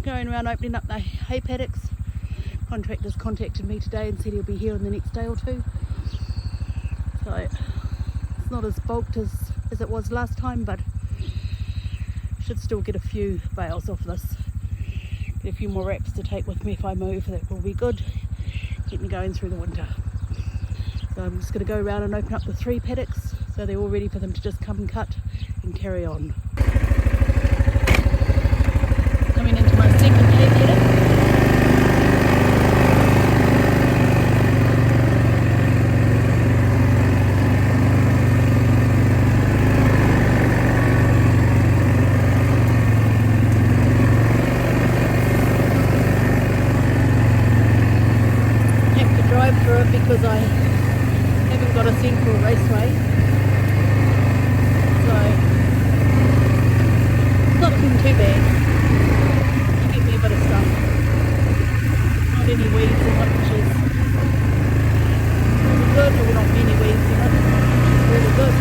going around opening up the hay paddocks. Contractor's contacted me today and said he'll be here in the next day or two. So it's not as bulked as it was last time, but should still get a few bales off this. Get a few more wraps to take with me if I move. That will be good. Get me going through the winter. So I'm just going to go around and open up the 3 paddocks so they're all ready for them to just come and cut and carry on. Coming into my second hay paddock. Because I haven't got a central raceway, so it's not looking too bad. You get me a bit of stuff, not any weeds in it, which is really good. Or not many weeds in it, which is really good.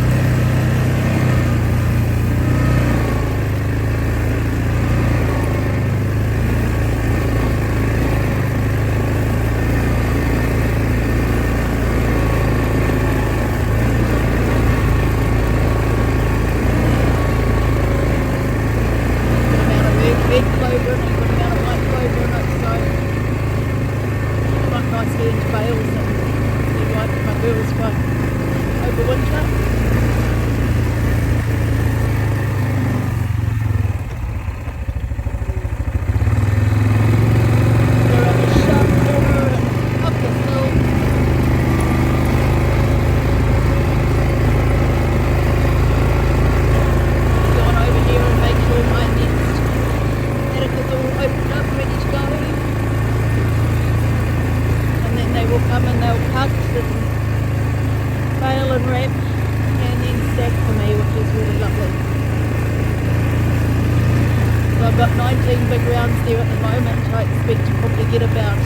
I've got 19 big rounds there at the moment. I expect to probably get about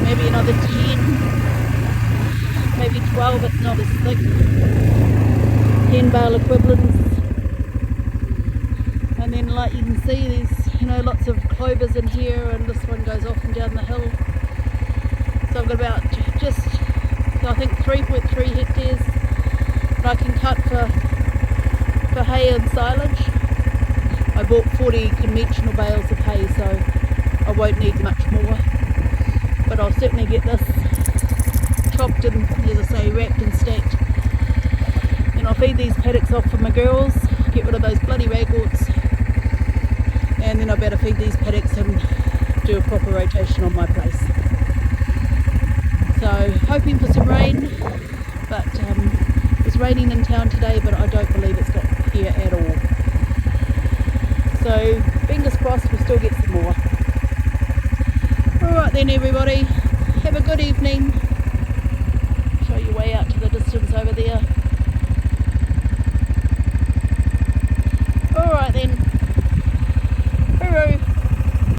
maybe another 10, maybe 12, it's not as thick. 10 bale equivalents. And then like you can see there's lots of clovers in here, and this one goes off and down the hill. So I've got about just I think 3.3 hectares that I can cut for hay and silage. I bought 40 conventional bales of hay, so I won't need much more, but I'll certainly get this chopped and, as I say, wrapped and stacked. And I'll feed these paddocks off for my girls, get rid of those bloody ragworts, and then I better feed these paddocks and do a proper rotation on my place. So hoping for some rain, but it's raining in town today, but I don't believe it's got here at all. So fingers crossed we'll still get some more. Alright then everybody, have a good evening. Show you way out to the distance over